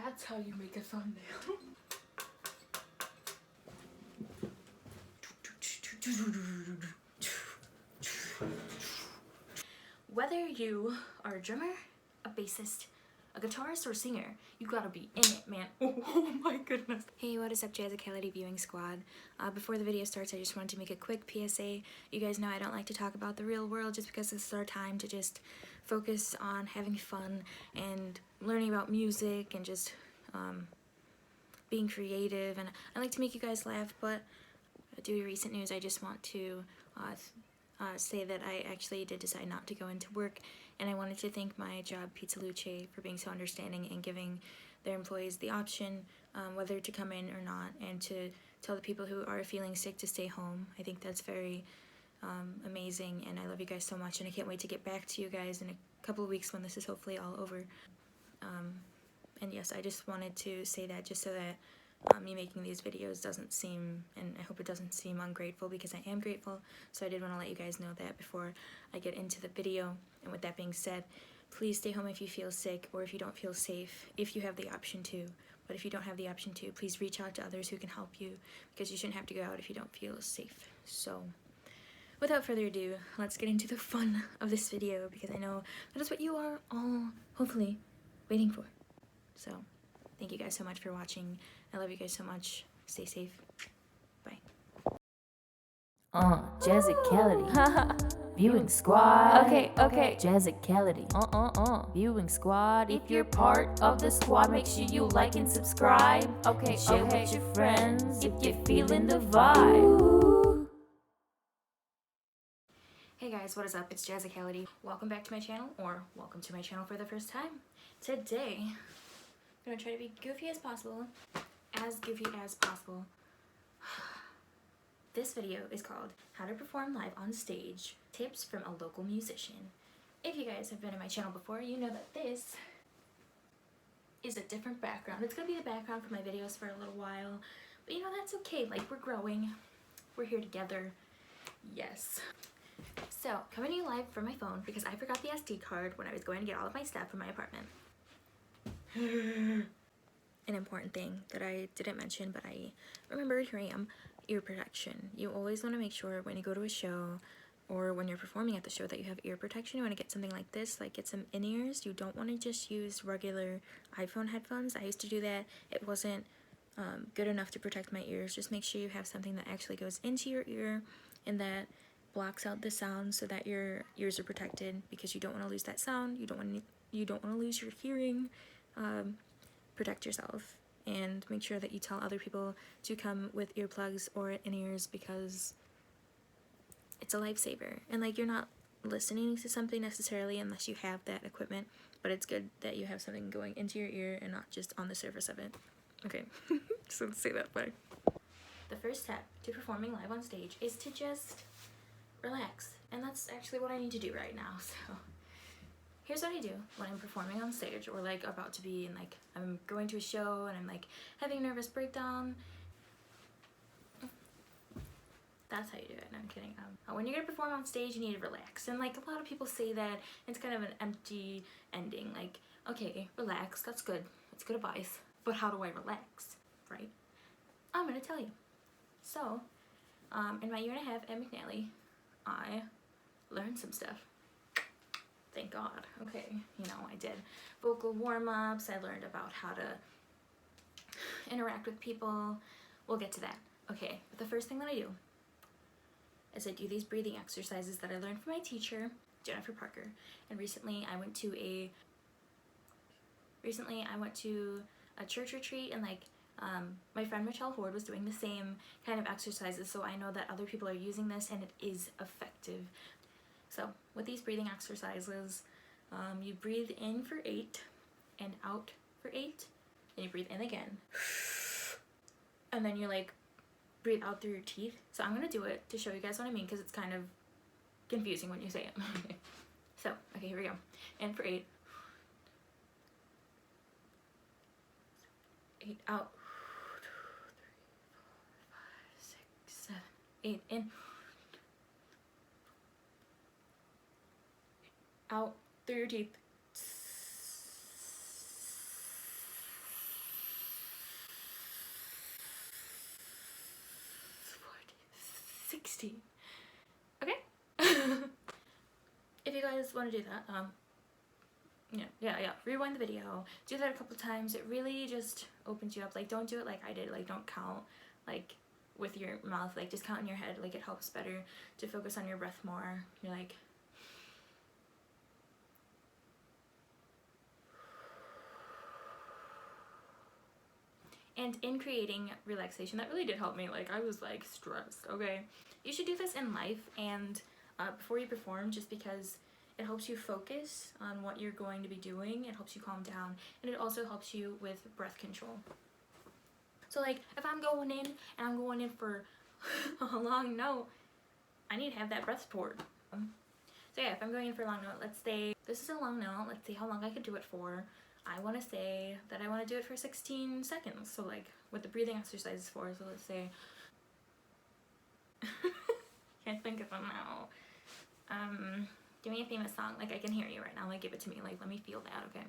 That's how you make a thumbnail. Whether you are a drummer, a bassist, a guitarist, or singer, you gotta be in it, man. Oh my goodness. Hey, what is up, Jazicality viewing squad? Before the video starts, I just wanted to make a quick PSA. You guys know I don't like to talk about the real world just because this is our time to just focus on having fun and learning about music and just being creative. And I like to make you guys laugh, but due to recent news, I just want to say that I actually did decide not to go into work, and I wanted to thank my job, Pizza Luce, for being so understanding and giving their employees the option whether to come in or not, and to tell the people who are feeling sick to stay home. I think that's very amazing, and I love you guys so much, and I can't wait to get back to you guys in a couple of weeks when this is hopefully all over. And yes, I just wanted to say that just so that me making these videos doesn't seem, and I hope it doesn't seem ungrateful, because I am grateful. So I did want to let you guys know that before I get into the video. And with that being said, please stay home if you feel sick or if you don't feel safe, if you have the option to. But if you don't have the option to, please reach out to others who can help you, because you shouldn't have to go out if you don't feel safe. So without further ado, let's get into the fun of this video, because I know that is what you are all hopefully waiting for. So thank you guys so much for watching. I love you guys so much. Stay safe. Bye. Jazicality. Viewing squad. Okay. Jazicality. Viewing squad. If you're part of the squad, make sure you like and subscribe. Okay. Share with your friends if you're feeling the vibe. Hey guys, what is up? It's Jazicality. Welcome back to my channel, or welcome to my channel for the first time. Today, I'm gonna try to be goofy as possible. As goofy as possible. This video is called How to Perform Live on Stage, Tips from a Local Musician. If you guys have been in my channel before, you know that this is a different background. It's gonna be the background for my videos for a little while, but you know, that's okay. Like, we're growing, we're here together. Yes. So, coming to you live from my phone because I forgot the SD card when I was going to get all of my stuff from my apartment. An important thing that I didn't mention, but I remembered, here I am, ear protection. You always want to make sure when you go to a show or when you're performing at the show that you have ear protection. You want to get something like this, like get some in-ears. You don't want to just use regular iPhone headphones. I used to do that. It wasn't good enough to protect my ears. Just make sure you have something that actually goes into your ear and that blocks out the sound so that your ears are protected, because you don't want to lose that sound. You don't want to lose your hearing. Protect yourself, and make sure that you tell other people to come with earplugs or in-ears, because it's a lifesaver. And like, you're not listening to something necessarily unless you have that equipment, but it's good that you have something going into your ear and not just on the surface of it. Okay, so let's say that. Bye. The first step to performing live on stage is to just relax, and that's actually what I need to do right now. So here's what I do when I'm performing on stage, or like about to be, and like I'm going to a show and I'm like having a nervous breakdown. That's how you do it. No, I'm kidding. When you're gonna perform on stage, you need to relax. And like, a lot of people say that it's kind of an empty ending. Like, okay, relax, that's good. That's good advice. But how do I relax, right? I'm gonna tell you. So, in my year and a half at McNally, I learned some stuff. Thank God. Okay, you know, I did vocal warm-ups. I learned about how to interact with people. We'll get to that. Okay, but the first thing that I do is I do these breathing exercises that I learned from my teacher, Jennifer Parker. And recently I went to a church retreat, and like my friend Michelle Horde was doing the same kind of exercises, so I know that other people are using this and it is effective. So with these breathing exercises, you breathe in for 8 and out for 8, and you breathe in again, and then you like breathe out through your teeth. So I'm gonna do it to show you guys what I mean, because it's kind of confusing when you say it. So, okay, here we go. In for 8, 8 out, 2, 3, 4, 5, 6, 7, 8 in, out through your teeth. 16. Okay? If you guys want to do that, yeah, rewind the video, do that a couple times. It really just opens you up. Like, don't do it like I did. Like, don't count like with your mouth. Like, just count in your head. Like, it helps better to focus on your breath more. You're like, and in creating relaxation, that really did help me. Like, I was like stressed. Okay, you should do this in life and before you perform, just because it helps you focus on what you're going to be doing. It helps you calm down, and it also helps you with breath control. So like, if I'm going in and I'm going in for a long note, I need to have that breath support. So yeah, if I'm going in for a long note, let's say this is a long note, let's see how long I could do it for. I want to say that I want to do it for 16 seconds. So like what the breathing exercise is for. So let's say, can't think of them now. Give me a famous song. Like, I can hear you right now. Like, give it to me. Like, let me feel that, okay?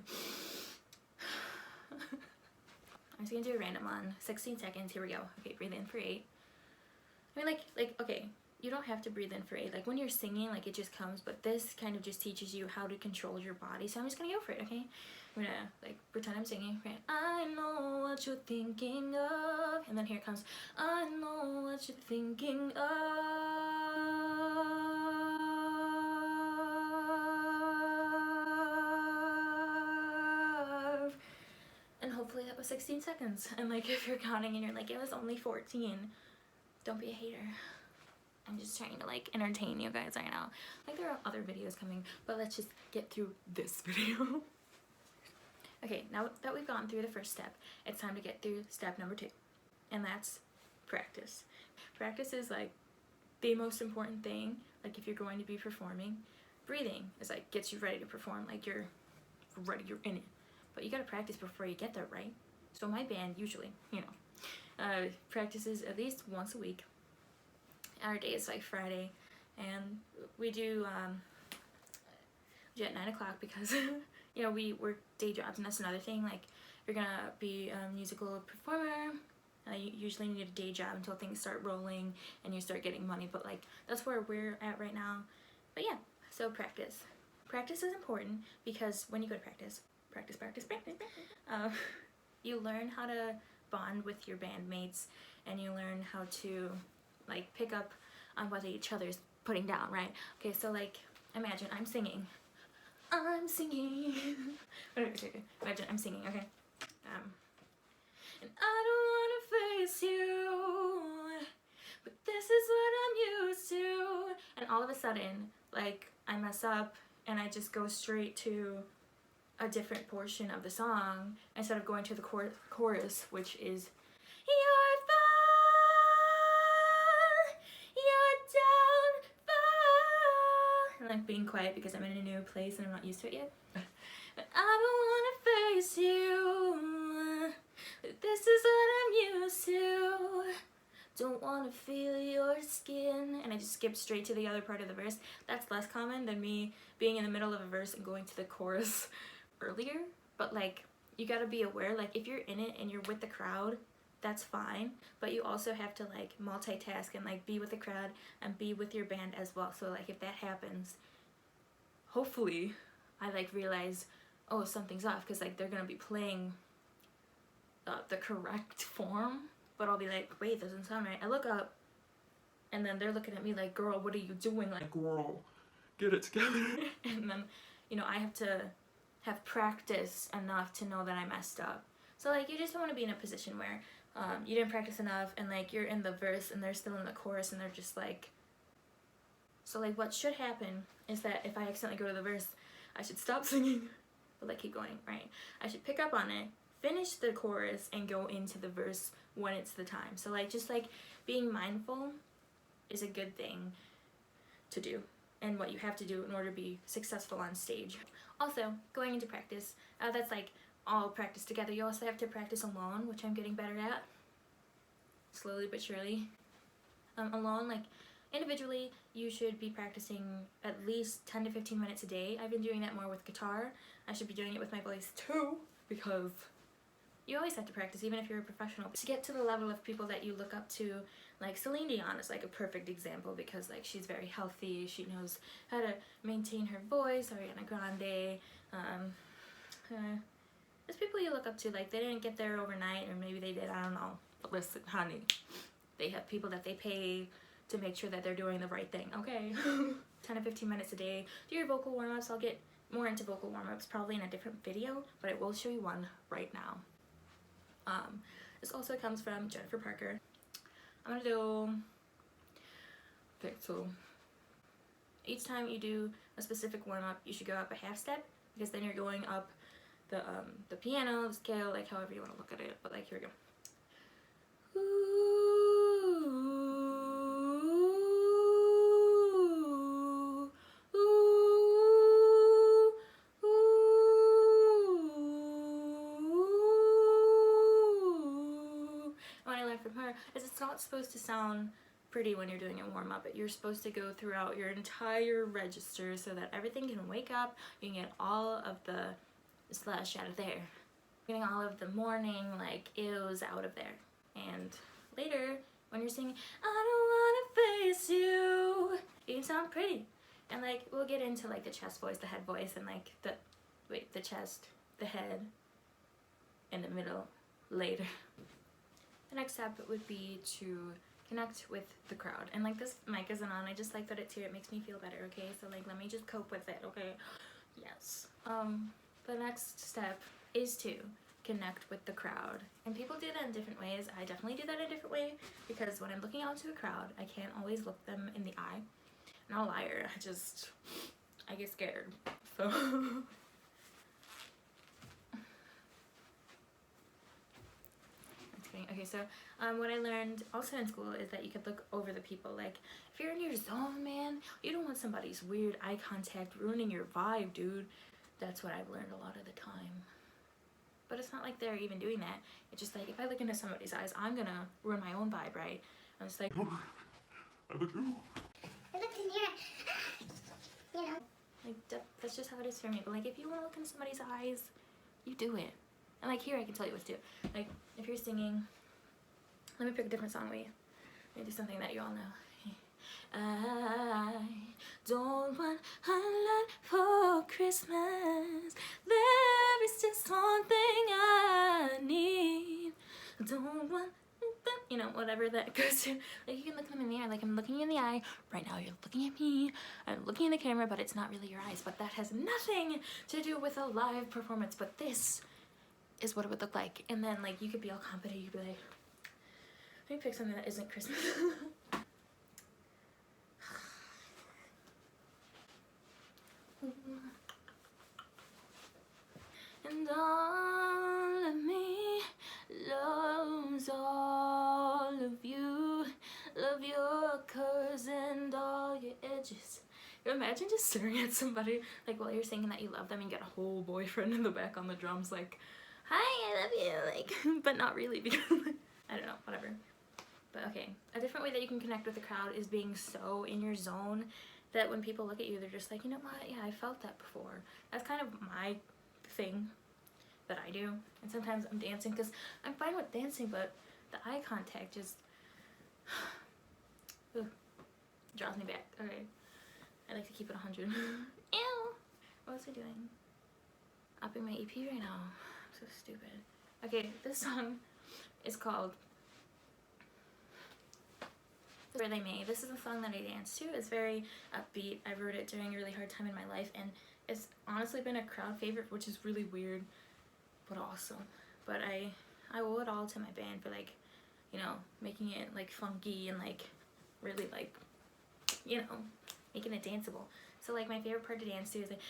I'm just gonna do a random one. 16 seconds. Here we go. Okay, breathe in for 8. I mean, like, okay, you don't have to breathe in for 8. Like, when you're singing, like, it just comes. But this kind of just teaches you how to control your body. So I'm just gonna go for it, okay? I'm gonna, like, pretend I'm singing. Right? I know what you're thinking of. And then here it comes. I know what you're thinking of. And hopefully that was 16 seconds. And like, if you're counting and you're like, it was only 14, don't be a hater. I'm just trying to like entertain you guys right now. Like, there are other videos coming, but let's just get through this video. Okay, now that we've gone through the first step, it's time to get through step number 2. And that's practice. Practice is like the most important thing. Like, if you're going to be performing, breathing is like gets you ready to perform. Like, you're ready, you're in it. But you gotta practice before you get there, right? So my band usually, practices at least once a week. Our day is like Friday, and we do at 9 o'clock because we work day jobs, and that's another thing. Like, if you're gonna be a musical performer, you usually need a day job until things start rolling and you start getting money. But like, that's where we're at right now. But yeah, so practice is important, because when you go to practice, you learn how to bond with your bandmates, and you learn how to like pick up on what each other's putting down, right? Okay, so like, imagine I'm singing. Imagine I'm singing, okay? And I don't wanna face you, but this is what I'm used to. And all of a sudden, like, I mess up and I just go straight to a different portion of the song instead of going to the chorus, which is you're far, you're down far. And like being quiet because I'm in a new place and I'm not used to it yet. But I don't wanna face you, this is what I'm used to. Don't wanna feel your skin. And I just skip straight to the other part of the verse. That's less common than me being in the middle of a verse and going to the chorus earlier. But like, you gotta be aware, like, if you're in it and you're with the crowd, that's fine, but you also have to like multitask and like be with the crowd and be with your band as well. So like, if that happens, hopefully I like realize, oh, something's off, because like they're gonna be playing the correct form, but I'll be like, wait, doesn't sound right. I look up and then they're looking at me like, girl, what are you doing? Like, girl, get it together. And then I have to have practice enough to know that I messed up. So like, you just don't want to be in a position where you didn't practice enough and like you're in the verse and they're still in the chorus and they're just like, so like, what should happen is that if I accidentally go to the verse, I should stop singing, but like keep going, right? I should pick up on it, finish the chorus, and go into the verse when it's the time. So like, just like being mindful is a good thing to do, and what you have to do in order to be successful on stage. Also, going into practice, that's like all practice together. You also have to practice alone, which I'm getting better at, slowly but surely. Alone, like individually, you should be practicing at least 10 to 15 minutes a day. I've been doing that more with guitar. I should be doing it with my voice too, because you always have to practice, even if you're a professional. To get to the level of people that you look up to, Like Celine Dion is like a perfect example because like she's very healthy, she knows how to maintain her voice. Ariana Grande, there's people you look up to, like they didn't get there overnight, or maybe they did, I don't know. But listen, honey, they have people that they pay to make sure that they're doing the right thing, okay? 10 to 15 minutes a day. Do your vocal warm-ups. I'll get more into vocal warm-ups probably in a different video, but I will show you one right now. This also comes from Jennifer Parker. I'm gonna do, okay, so each time you do a specific warm-up, you should go up a half step, because then you're going up the piano, the scale, like however you want to look at it, but like here we go. What I learned from her is it's not supposed to sound pretty when you're doing a warm-up. You're supposed to go throughout your entire register so that everything can wake up, you can get all of the slush out of there, getting all of the morning like ills out of there. And later when you're singing I don't wanna face you, you can sound pretty. And like we'll get into like the chest voice, the head voice, and like the chest, the head, in the middle later. The next step would be to connect with the crowd. And like this mic isn't on, I just like that it's here, it makes me feel better, okay? So like let me just cope with it, okay? Yes. The next step is to connect with the crowd. And people do that in different ways. I definitely do that in a different way, because when I'm looking out to a crowd, I can't always look them in the eye. I'm not a liar, I get scared. So okay, so what I learned also in school is that you could look over the people. Like if you're in your zone, man, you don't want somebody's weird eye contact ruining your vibe, dude. That's what I've learned a lot of the time. But it's not like they're even doing that. It's just like if I look into somebody's eyes, I'm gonna ruin my own vibe, right? I'm just like, I look in your, you know, like that's just how it is for me. But like if you want to look into somebody's eyes, you do it. And like here I can tell you what to do. Like if you're singing, let me pick a different song with you. Let me do something that you all know. I don't want a lot for Christmas. There is just one thing I need. I don't want, you know, whatever that goes to. Like you can look them in the eye, like I'm looking you in the eye. Right now you're looking at me. I'm looking in the camera, but it's not really your eyes. But that has nothing to do with a live performance. But this is what it would look like. And then like you could be all confident, you could be like, let me pick something that isn't Christmas. And all of me loves all of you. Love your curves and all your edges. You imagine just staring at somebody like while you're singing that you love them and get a whole boyfriend in the back on the drums like, hi, I love you, like, but not really, because I don't know, whatever. But okay, a different way that you can connect with the crowd is being so in your zone that when people look at you, they're just like, you know what, yeah, I felt that before. That's kind of my thing that I do. And sometimes I'm dancing, because I'm fine with dancing, but the eye contact just draws me back. Okay, I like to keep it 100. Ew! What was I doing? Upping my EP right now. I'm so stupid. Okay, this song is called Where They May. This is a song that I dance to. It's very upbeat. I wrote it during a really hard time in my life, and it's honestly been a crowd favorite, which is really weird, but awesome. But I owe it all to my band for like, you know, making it like funky and like really like, you know, making it danceable. So like my favorite part to dance to is like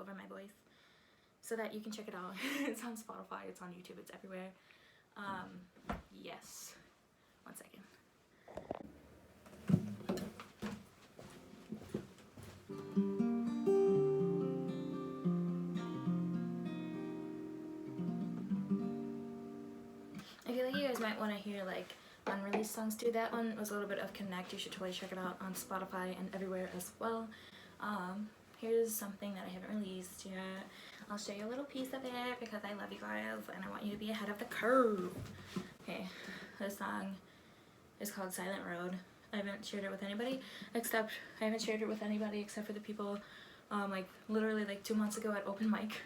over my voice so that you can check it out. It's on Spotify, it's on YouTube, it's everywhere. Yes. 1 second. I feel like you guys might want to hear like unreleased songs too. That one was a little bit of Connect. You should totally check it out on Spotify and everywhere as well. Here's something that I haven't released yet. I'll show you a little piece of it because I love you guys and I want you to be ahead of the curve. Okay, this song is called Silent Road. I haven't shared it with anybody except for the people like literally like 2 months ago at open mic.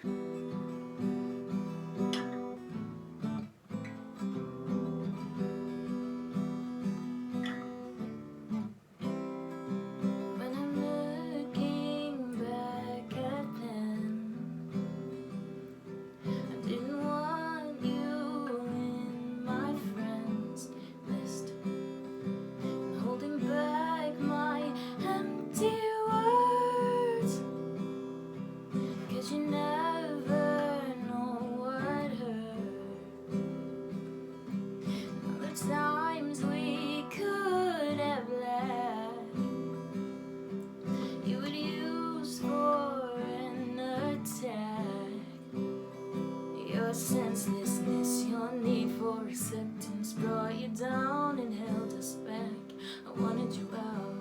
Senselessness, your need for acceptance brought you down and held us back. I wanted you out,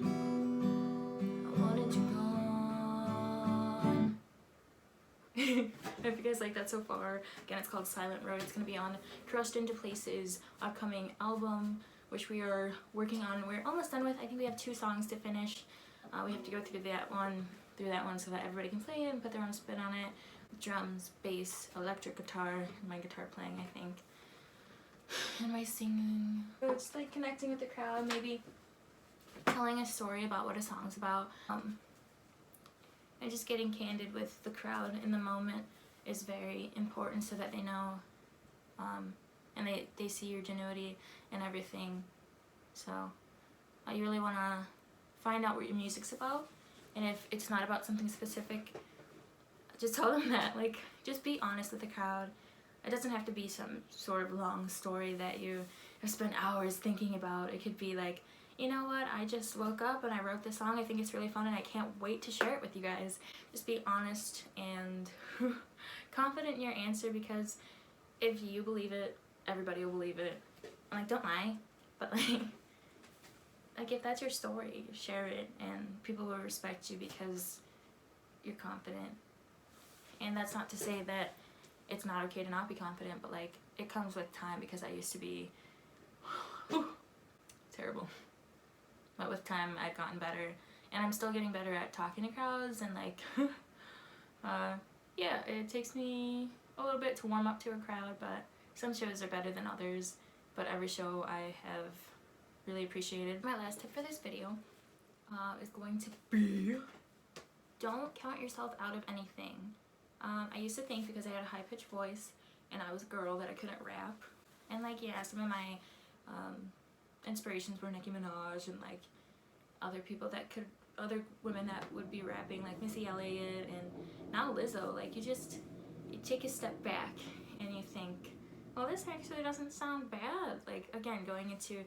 I wanted you gone. If you guys like that so far, again, it's called Silent Road. It's gonna be on Crushed Into Places upcoming album, which we are working on. We're almost done with. I think we have 2 songs to finish. We have to go through that one so that everybody can play it and put their own spin on it. Drums, bass, electric guitar, and my guitar playing, I think, and my singing. So it's like connecting with the crowd, maybe telling a story about what a song's about, and just getting candid with the crowd in the moment is very important so that they know, and they see your genuity and everything. So you really want to find out what your music's about, and if it's not about something specific, just tell them that. Like, just be honest with the crowd. It doesn't have to be some sort of long story that you have spent hours thinking about. It could be like, you know what, I just woke up and I wrote this song. I think it's really fun and I can't wait to share it with you guys. Just be honest and confident in your answer, because if you believe it, everybody will believe it. Like, don't lie, but like if that's your story, share it and people will respect you because you're confident. And that's not to say that it's not okay to not be confident, but like it comes with time, because I used to be terrible. But with time I've gotten better, and I'm still getting better at talking to crowds, and like yeah, it takes me a little bit to warm up to a crowd, but some shows are better than others, but every show I have really appreciated. My last tip for this video is going to be, don't count yourself out of anything. I used to think because I had a high-pitched voice and I was a girl that I couldn't rap. And like, yeah, some of my inspirations were Nicki Minaj and like other women that would be rapping, like Missy Elliott and now Lizzo. Like, you take a step back and you think, well, this actually doesn't sound bad. Like, again, going into,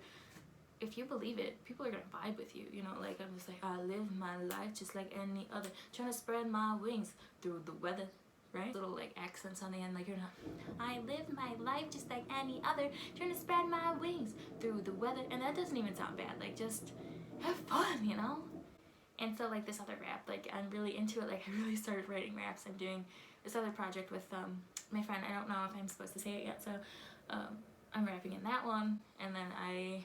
if you believe it, people are gonna vibe with you, you know. Like, I'm just like, I live my life just like any other, trying to spread my wings through the weather, right? Little like accents on the end, like, you're not, I live my life just like any other, trying to spread my wings through the weather. And that doesn't even sound bad. Like, just have fun, you know. And so like this other rap, like I'm really into it. Like, I really started writing raps. I'm doing this other project with my friend. I don't know if I'm supposed to say it yet, so I'm rapping in that one, and then I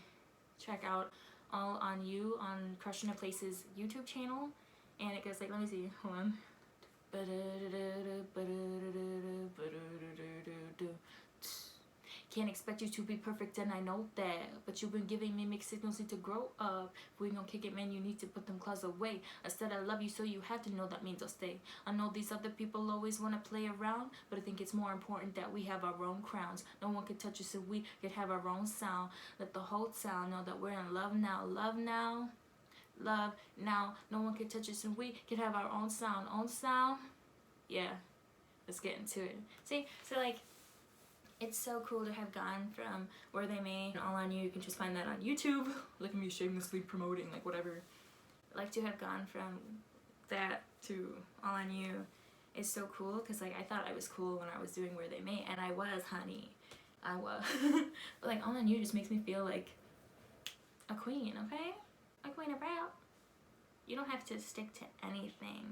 check out All On You on Crush Into Places YouTube channel, and it goes like, let me see, hold on. Can't expect you to be perfect, and I know that, but you've been giving me mixed signals, need to grow up. If we gon' kick it, man, you need to put them claws away. I said I love you, so you have to know that means I'll stay. I know these other people always want to play around, but I think it's more important that we have our own crowns. No one can touch us, so we could have our own sound. Let the whole town know that we're in love now. Love now, love now. No one can touch us, and we can have our own sound. Own sound. yeah, let's get into it. See, so like, it's so cool to have gone from Where They May and All On You. You can just find that on YouTube. Look at me shamelessly promoting, like, whatever. Like, to have gone from that to All On You is so cool, because, like, I thought I was cool when I was doing Where They May, and I was, honey. I was. But, like, All On You just makes me feel like a queen, okay? A queen of rap. You don't have to stick to anything.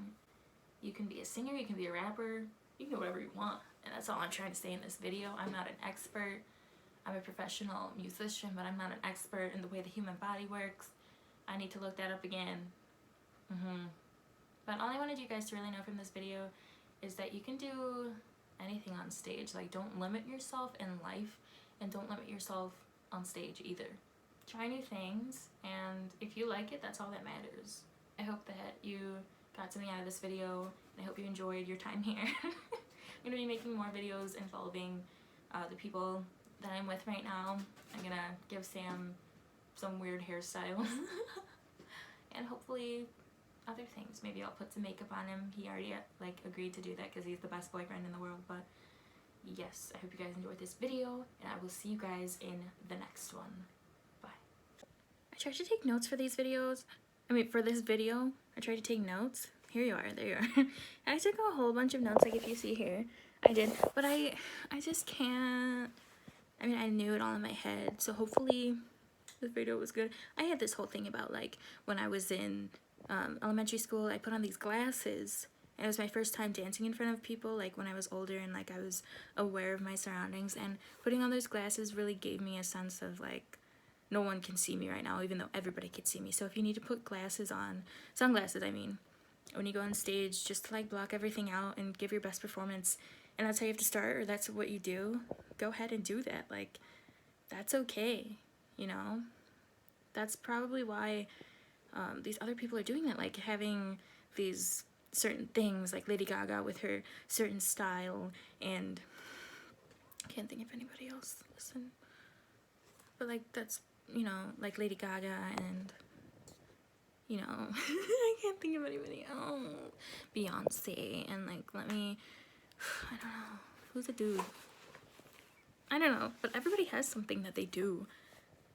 You can be a singer, you can be a rapper, you can do whatever you want. And that's all I'm trying to say in this video. I'm not an expert. I'm a professional musician, but I'm not an expert in the way the human body works. I need to look that up again. But all I wanted you guys to really know from this video is that you can do anything on stage. Like, don't limit yourself in life, and don't limit yourself on stage either. Try new things, and if you like it, that's all that matters. I hope that you got something out of this video, and I hope you enjoyed your time here. I'm going to be making more videos involving the people that I'm with right now. I'm going to give Sam some weird hairstyles. And hopefully other things. Maybe I'll put some makeup on him. He already like agreed to do that because he's the best boyfriend in the world. But yes, I hope you guys enjoyed this video, and I will see you guys in the next one. Bye. I tried to take notes for these videos. For this video, I tried to take notes. Here you are, there you are. I took a whole bunch of notes, like if you see here. I did, but I just can't. I knew it all in my head, so hopefully this video was good. I had this whole thing about, like, when I was in elementary school, I put on these glasses, and it was my first time dancing in front of people, like, when I was older, and, like, I was aware of my surroundings, and putting on those glasses really gave me a sense of, like, no one can see me right now, even though everybody could see me. So if you need to put glasses on, sunglasses, when you go on stage, just to, like, block everything out and give your best performance, and that's how you have to start, or that's what you do, go ahead and do that. Like, that's okay, you know? That's probably why these other people are doing that, like having these certain things, like Lady Gaga with her certain style, and I can't think of anybody else, listen. But, like, that's, you know, like Lady Gaga and, you know, I can't think of anybody else. Beyonce, and, like, I don't know, who's a dude? I don't know, but everybody has something that they do,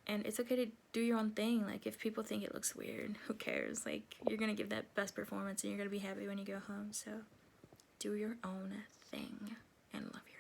and it's okay to do your own thing. Like, if people think it looks weird, who cares? Like, you're gonna give that best performance, and you're gonna be happy when you go home, so do your own thing, and love yourself.